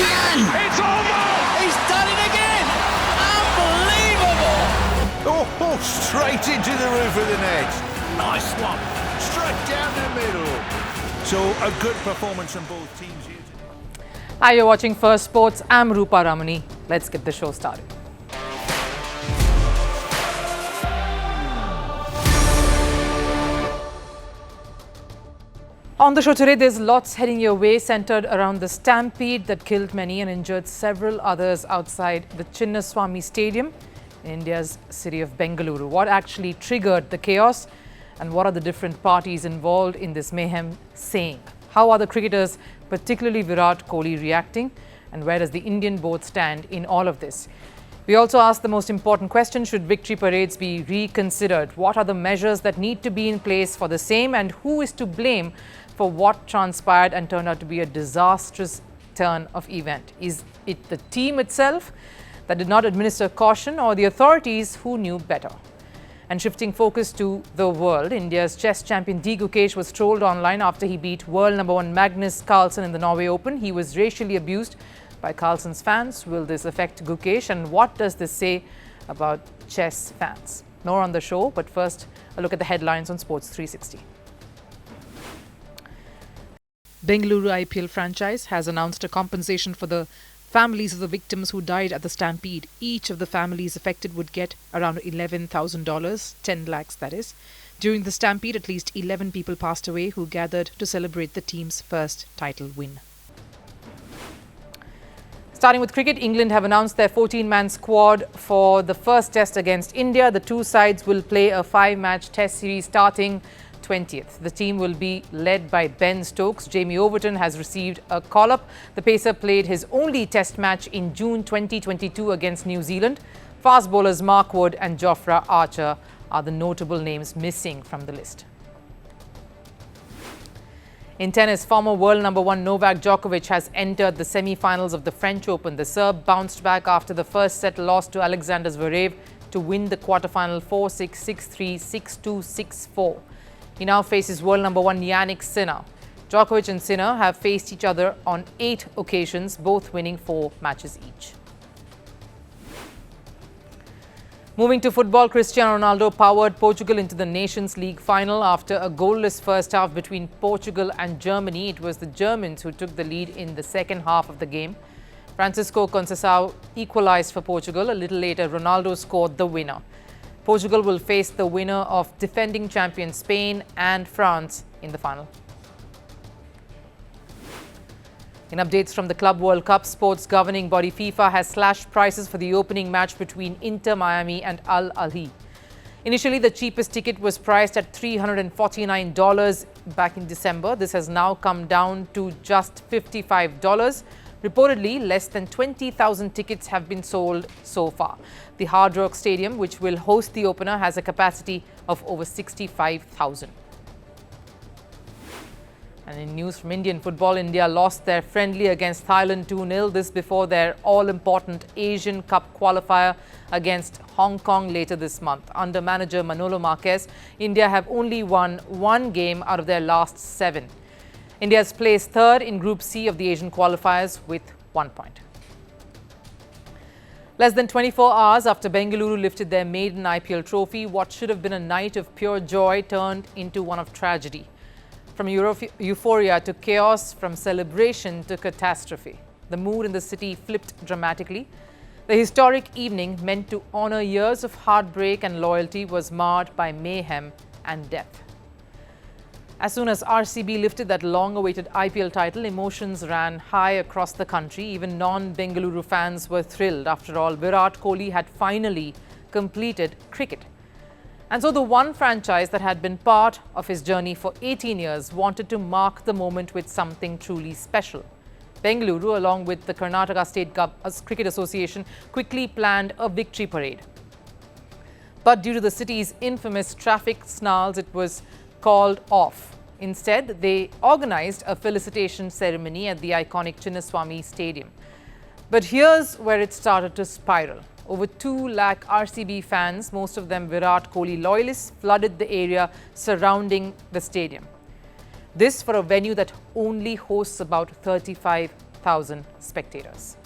can! It's over! He's done it again! Unbelievable! Oh, straight into the roof of the net. Nice one. Straight down the middle. So a good performance from both teams here today. Hi, you're watching Firstpost. I'm Rupha Ramani. Let's get the show started. On the show today, there's lots heading your way, centered around the Stampede that killed many and injured several others outside the Chinnaswamy Stadium in India's city of Bengaluru. What actually triggered the chaos, and what are the different parties involved in this mayhem saying? How are the cricketers, particularly Virat Kohli, reacting, and where does the Indian board stand in all of this? We also asked the most important question: should victory parades be reconsidered? What are the measures that need to be in place for the same, and who is to blame for what transpired and turned out to be a disastrous turn of event? Is it the team itself that did not administer caution, or the authorities who knew better? And shifting focus to the world, India's chess champion D. Gukesh was trolled online after he beat world number 1 Magnus Carlsen in the Norway Open. He was racially abused by Carlsen's fans. Will this affect Gukesh, and what does this say about chess fans? More on the show, but first a look at the headlines on Sports 360. Bengaluru IPL franchise has announced a compensation for the families of the victims who died at the Stampede. Each of the families affected would get around $11,000, 10 lakhs that is. During the Stampede, at least 11 people passed away who gathered to celebrate the team's first title win. Starting with cricket, England have announced their 14-man squad for the first test against India. The two sides will play a 5-match test series starting 20th. The team will be led by Ben Stokes. Jamie Overton has received a call-up. The pacer played his only test match in June 2022 against New Zealand. Fast bowlers Mark Wood and Jofra Archer are the notable names missing from the list. In tennis, former world number 1 Novak Djokovic has entered the semi-finals of the French Open. The Serb bounced back after the first set loss to Alexander Zverev to win the quarterfinal 4-6, 6-3, 6-2, 6-4. He now faces world number 1 Yannick Sinner. Djokovic and Sinner have faced each other on 8 occasions, both winning 4 matches each. Moving to football, Cristiano Ronaldo powered Portugal into the Nations League final after a goalless first half between Portugal and Germany. It was the Germans who took the lead in the second half of the game. Francisco Conceição equalized for Portugal. A little later, Ronaldo scored the winner. Portugal will face the winner of defending champions Spain and France in the final. In updates from the Club World Cup, sports governing body FIFA has slashed prices for the opening match between Inter Miami and Al Ahly. Initially, the cheapest ticket was priced at $349 back in December. This has now come down to just $55. Reportedly, less than 20,000 tickets have been sold so far. The Hard Rock Stadium, which will host the opener, has a capacity of over 65,000. And in news from Indian football, India lost their friendly against Thailand 2-0. This before their all-important Asian Cup qualifier against Hong Kong later this month. Under manager Manolo Marquez, India have only won 1 game out of their last 7. India has placed third in Group C of the Asian qualifiers with 1 point. Less than 24 hours after Bengaluru lifted their maiden IPL trophy, what should have been a night of pure joy turned into one of tragedy. From euphoria to chaos, from celebration to catastrophe, the mood in the city flipped dramatically. The historic evening, meant to honor years of heartbreak and loyalty, was marred by mayhem and death. As soon as RCB lifted that long-awaited IPL title, emotions ran high across the country. Even non-Bengaluru fans were thrilled. After all, Virat Kohli had finally completed cricket. And so the one franchise that had been part of his journey for 18 years wanted to mark the moment with something truly special. Bengaluru, along with the Karnataka State Cricket Association, quickly planned a victory parade. But due to the city's infamous traffic snarls, it was called off. Instead, they organized a felicitation ceremony at the iconic Chinnaswamy Stadium. But here's where it started to spiral. Over 2 lakh RCB fans, most of them Virat Kohli loyalists, flooded the area surrounding the stadium. This for a venue that only hosts about 35 5,000 spectators.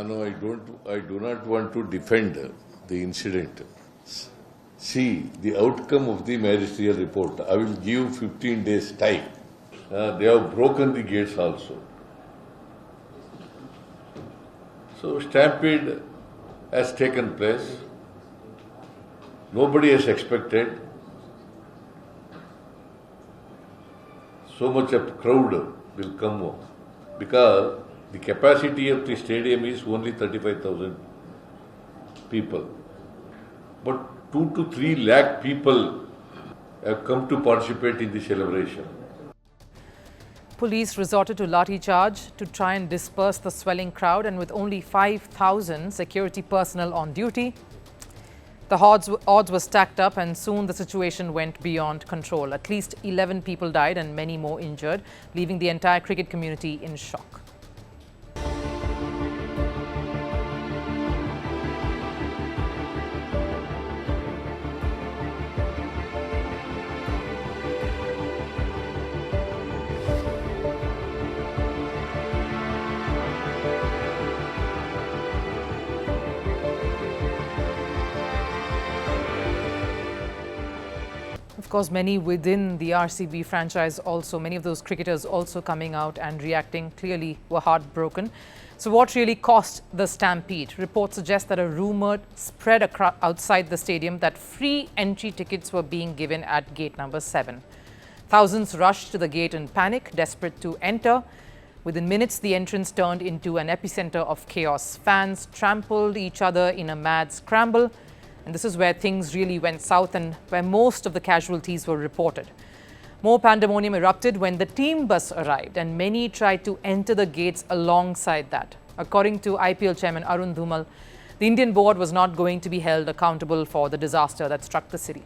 No, I do not want to defend the incident. See, the outcome of the magisterial report. I will give 15 days time. They have broken the gates also. So stampede has taken place. Nobody has expected so much of crowd will come because the capacity of the stadium is only 35,000 people. But 2 to 3 lakh people have come to participate in the celebration. Police resorted to lathi charge to try and disperse the swelling crowd, and with only 5,000 security personnel on duty, the odds were stacked up, and soon the situation went beyond control. At least 11 people died and many more injured, leaving the entire cricket community in shock. Of course, many within the RCB franchise also, many of those cricketers also coming out and reacting, clearly were heartbroken. So what really caused the stampede? Reports suggest that a rumour spread outside the stadium that free entry tickets were being given at gate number 7. Thousands rushed to the gate in panic, desperate to enter. Within minutes, the entrance turned into an epicenter of chaos. Fans trampled each other in a mad scramble. And this is where things really went south and where most of the casualties were reported. More pandemonium erupted when the team bus arrived, and many tried to enter the gates alongside that. According to IPL chairman Arun Dhumal, the Indian board was not going to be held accountable for the disaster that struck the city.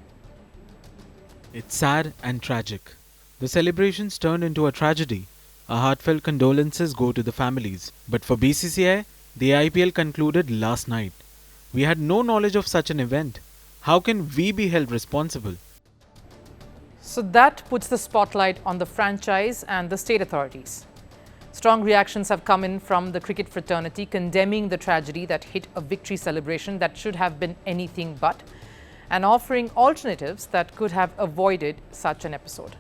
It's sad and tragic. The celebrations turned into a tragedy. Our heartfelt condolences go to the families. But for BCCI, the IPL concluded last night. We had no knowledge of such an event. How can we be held responsible? So that puts the spotlight on the franchise and the state authorities. Strong reactions have come in from the cricket fraternity condemning the tragedy that hit a victory celebration that should have been anything but, and offering alternatives that could have avoided such an episode.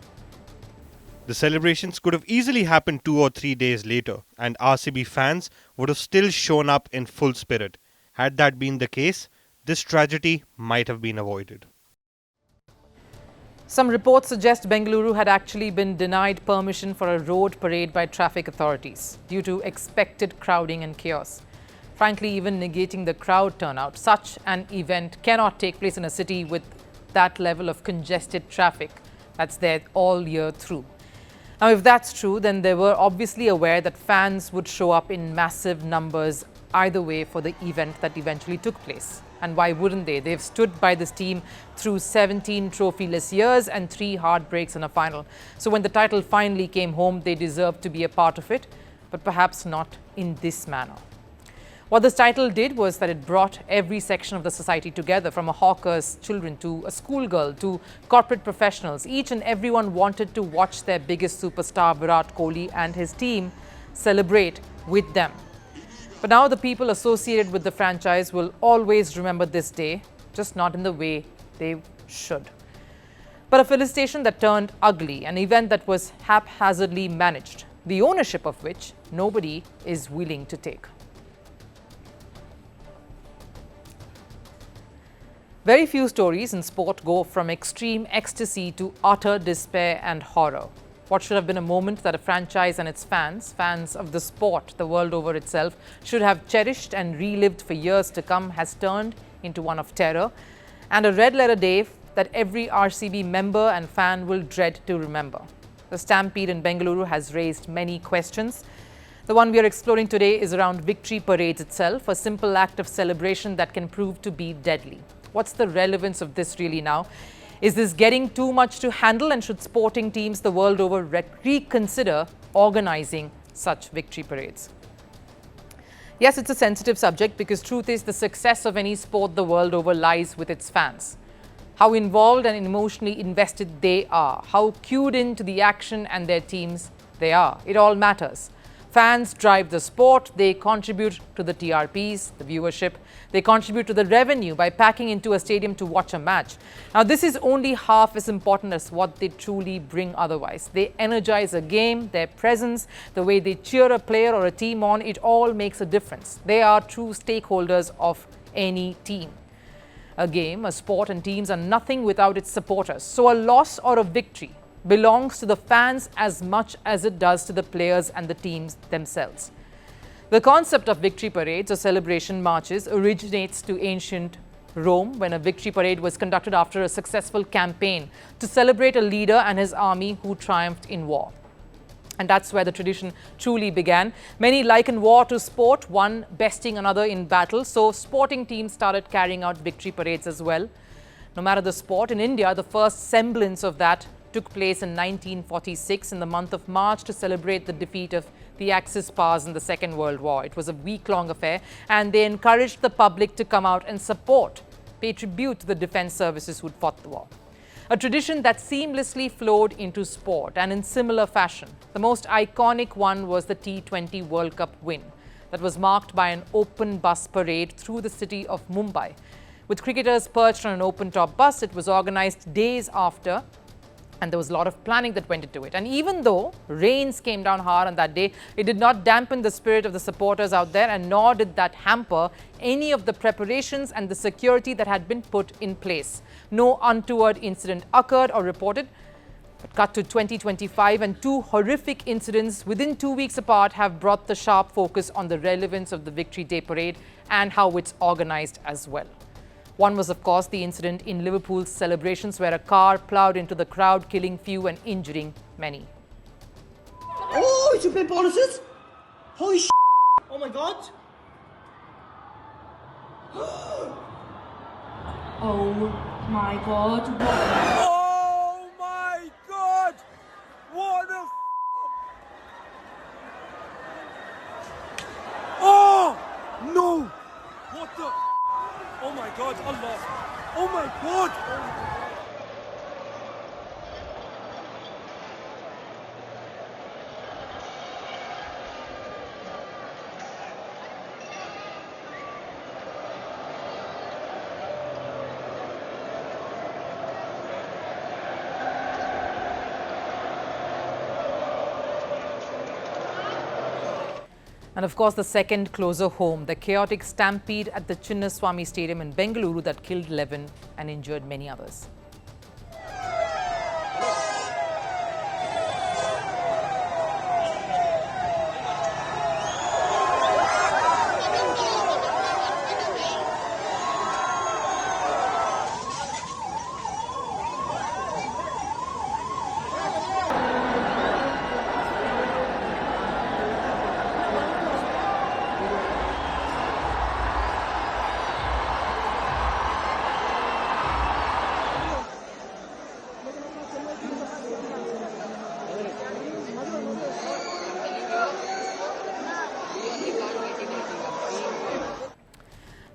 The celebrations could have easily happened 2 or 3 days later, and RCB fans would have still shown up in full spirit. Had that been the case, this tragedy might have been avoided. Some reports suggest Bengaluru had actually been denied permission for a road parade by traffic authorities due to expected crowding and chaos. Frankly, even negating the crowd turnout, such an event cannot take place in a city with that level of congested traffic that's there all year through. Now, if that's true, then they were obviously aware that fans would show up in massive numbers either way for the event that eventually took place. And why wouldn't they? They've stood by this team through 17 trophy-less years and 3 heartbreaks in a final. So when the title finally came home, they deserved to be a part of it, but perhaps not in this manner. What this title did was that it brought every section of the society together, from a hawker's children to a schoolgirl to corporate professionals. Each and everyone wanted to watch their biggest superstar, Virat Kohli, and his team celebrate with them. But now the people associated with the franchise will always remember this day, just not in the way they should. But a felicitation that turned ugly, an event that was haphazardly managed. the ownership of which nobody is willing to take. Very few stories in sport go from extreme ecstasy to utter despair and horror. What should have been a moment that a franchise and its fans of the sport the world over itself, should have cherished and relived for years to come has turned into one of terror and a red letter day that every RCB member and fan will dread to remember. The Stampede in Bengaluru has raised many questions. The one we are exploring today is around victory parades itself, a simple act of celebration that can prove to be deadly. What's the relevance of this really now? Is this getting too much to handle, and should sporting teams the world over reconsider organizing such victory parades? Yes, it's a sensitive subject because truth is the success of any sport the world over lies with its fans. How involved and emotionally invested they are, how cued into the action and their teams they are. It all matters. Fans drive the sport, they contribute to the TRPs, the viewership, they contribute to the revenue by packing into a stadium to watch a match. Now, this is only half as important as what they truly bring otherwise. They energize a game, their presence, the way they cheer a player or a team on, it all makes a difference. They are true stakeholders of any team. A game, a sport and teams are nothing without its supporters. So a loss or a victory belongs to the fans as much as it does to the players and the teams themselves. The concept of victory parades or celebration marches originates to ancient Rome, when a victory parade was conducted after a successful campaign to celebrate a leader and his army who triumphed in war. And that's where the tradition truly began. Many liken war to sport, one besting another in battle. So sporting teams started carrying out victory parades as well. No matter the sport, in India, the first semblance of that took place in 1946 in the month of March to celebrate the defeat of the Axis powers in the Second World War. It was a week-long affair, and they encouraged the public to come out and support, pay tribute to the defense services who'd fought the war. A tradition that seamlessly flowed into sport, and in similar fashion. The most iconic one was the T20 World Cup win that was marked by an open bus parade through the city of Mumbai. With cricketers perched on an open-top bus, it was organized days after, and there was a lot of planning that went into it. And even though rains came down hard on that day, it did not dampen the spirit of the supporters out there, and nor did that hamper any of the preparations and the security that had been put in place. No untoward incident occurred or reported. But cut to 2025, and two horrific incidents within 2 weeks apart have brought the sharp focus on the relevance of the Victory Day Parade and how it's organized as well. One was, of course, the incident in Liverpool's celebrations where a car ploughed into the crowd, killing few and injuring many. Oh, it's a bit bonuses. Holy shit. Oh my god. Oh my god. Oh my god! What the Oh! No! What the? Oh my god, Allah! Oh my god! And of course, the second closer home, the chaotic stampede at the Chinnaswamy Stadium in Bengaluru that killed 11 and injured many others.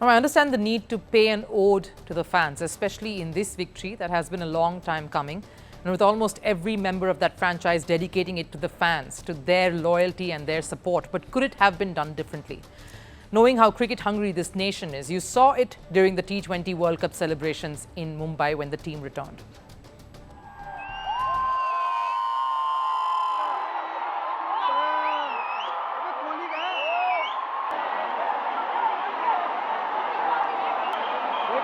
Now, I understand the need to pay an ode to the fans, especially in this victory that has been a long time coming, and with almost every member of that franchise dedicating it to the fans, to their loyalty and their support. But could it have been done differently? Knowing how cricket hungry this nation is, you saw it during the T20 World Cup celebrations in Mumbai when the team returned. Now,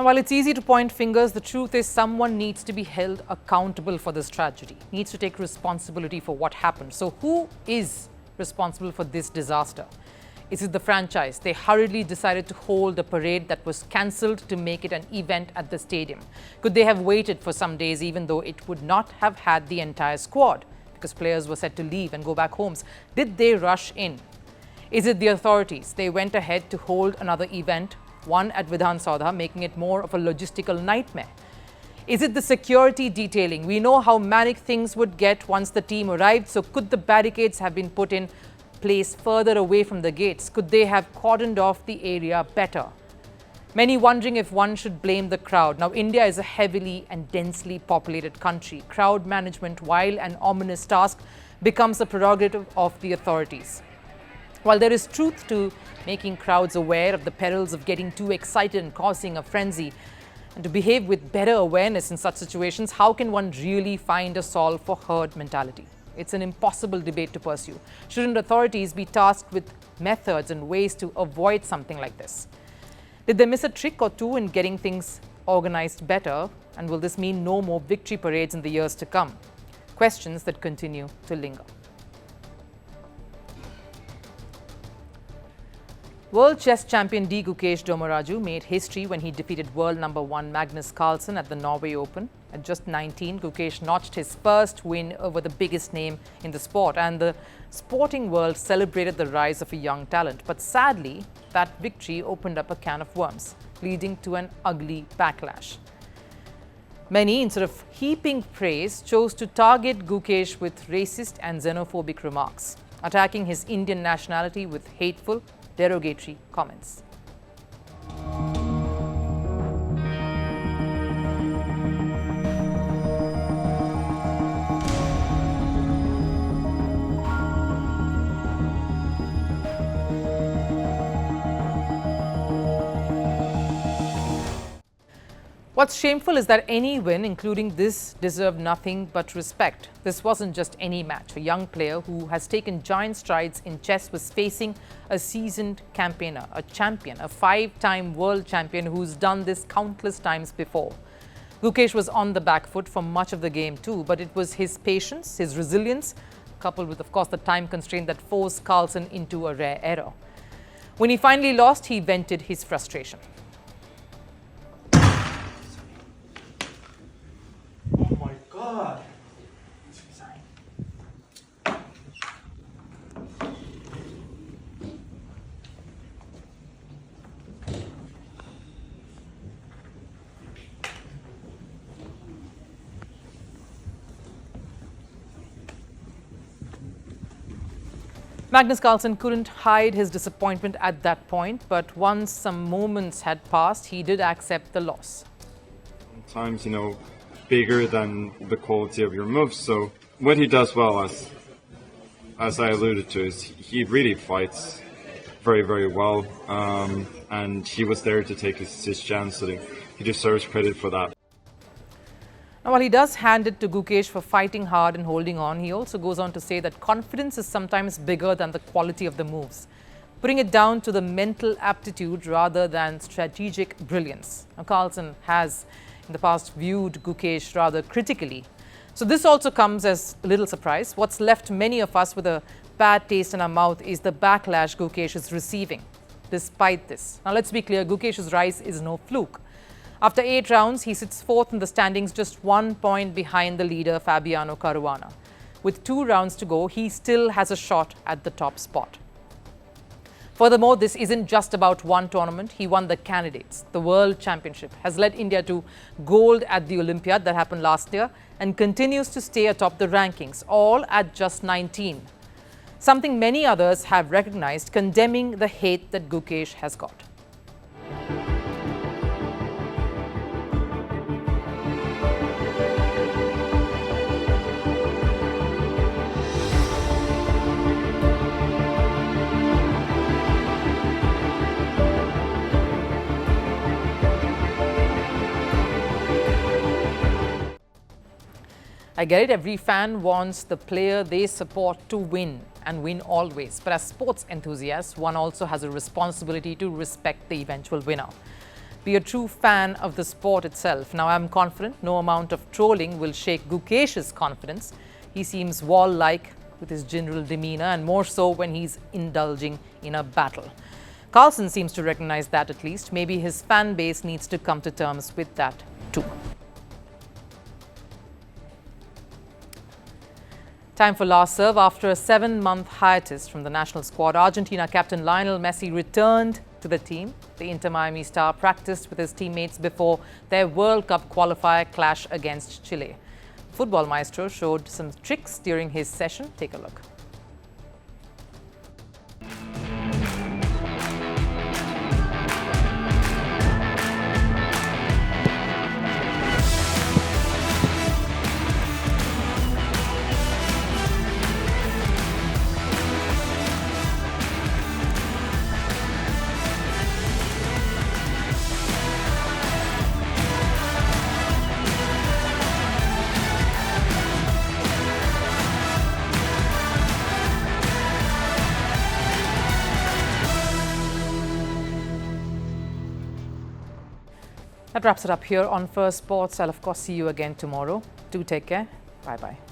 while it's easy to point fingers, the truth is someone needs to be held accountable for this tragedy, needs to take responsibility for what happened. So who is responsible for this disaster? Is it the franchise? They hurriedly decided to hold a parade that was cancelled to make it an event at the stadium. Could they have waited for some days, even though it would not have had the entire squad, because players were set to leave and go back homes? Did they rush in? Is it the authorities? They went ahead to hold another event, one at Vidhan Saudha, making it more of a logistical nightmare. Is it the security detailing? We know how manic things would get once the team arrived, so could the barricades have been put in place further away from the gates? Could they have cordoned off the area better? Many wondering if one should blame the crowd. Now, India is a heavily and densely populated country. Crowd management, while an ominous task, becomes a prerogative of the authorities. While there is truth to making crowds aware of the perils of getting too excited and causing a frenzy, and to behave with better awareness in such situations, how can one really find a solve for herd mentality? It's an impossible debate to pursue. Shouldn't authorities be tasked with methods and ways to avoid something like this? Did they miss a trick or two in getting things organized better? And will this mean no more victory parades in the years to come? Questions that continue to linger. World Chess Champion D. Gukesh Dommaraju made history when he defeated world number 1 Magnus Carlsen at the Norway Open. At just 19, Gukesh notched his first win over the biggest name in the sport, and the sporting world celebrated the rise of a young talent. But sadly, that victory opened up a can of worms, leading to an ugly backlash. Many, instead of heaping praise, chose to target Gukesh with racist and xenophobic remarks, attacking his Indian nationality with hateful, derogatory comments. What's shameful is that any win, including this, deserved nothing but respect. This wasn't just any match. A young player who has taken giant strides in chess was facing a seasoned campaigner, a champion, a 5-time world champion who's done this countless times before. Gukesh was on the back foot for much of the game too, but it was his patience, his resilience, coupled with, of course, the time constraint that forced Carlsen into a rare error. When he finally lost, he vented his frustration. Oh my God. Magnus Carlsen couldn't hide his disappointment at that point, but once some moments had passed, he did accept the loss. Sometimes, bigger than the quality of your moves. So what he does well, as I alluded to, is he really fights very, very well, and he was there to take his chance. So he deserves credit for that. Now, while he does hand it to Gukesh for fighting hard and holding on, he also goes on to say that confidence is sometimes bigger than the quality of the moves, putting it down to the mental aptitude rather than strategic brilliance. Now, Carlsen has in the past viewed Gukesh rather critically. So this also comes as a little surprise. What's left many of us with a bad taste in our mouth is the backlash Gukesh is receiving. Despite this, now let's be clear, Gukesh's rise is no fluke. After 8 rounds, he sits 4th in the standings, just 1 point behind the leader Fabiano Caruana. With 2 rounds to go, he still has a shot at the top spot. Furthermore, this isn't just about one tournament. He won the candidates. The World Championship has led India to gold at the Olympiad that happened last year and continues to stay atop the rankings, all at just 19. Something many others have recognized, condemning the hate that Gukesh has got. I get it, every fan wants the player they support to win and win always. But as sports enthusiasts, one also has a responsibility to respect the eventual winner. Be a true fan of the sport itself. Now, I'm confident no amount of trolling will shake Gukesh's confidence. He seems wall-like with his general demeanor, and more so when he's indulging in a battle. Carlson seems to recognize that at least. Maybe his fan base needs to come to terms with that too. Time for last serve. After a 7-month hiatus from the national squad, Argentina captain Lionel Messi returned to the team. The Inter Miami star practiced with his teammates before their World Cup qualifier clash against Chile. Football maestro showed some tricks during his session. Take a look. That wraps it up here on First Sports. I'll of course see you again tomorrow. Do take care. Bye-bye.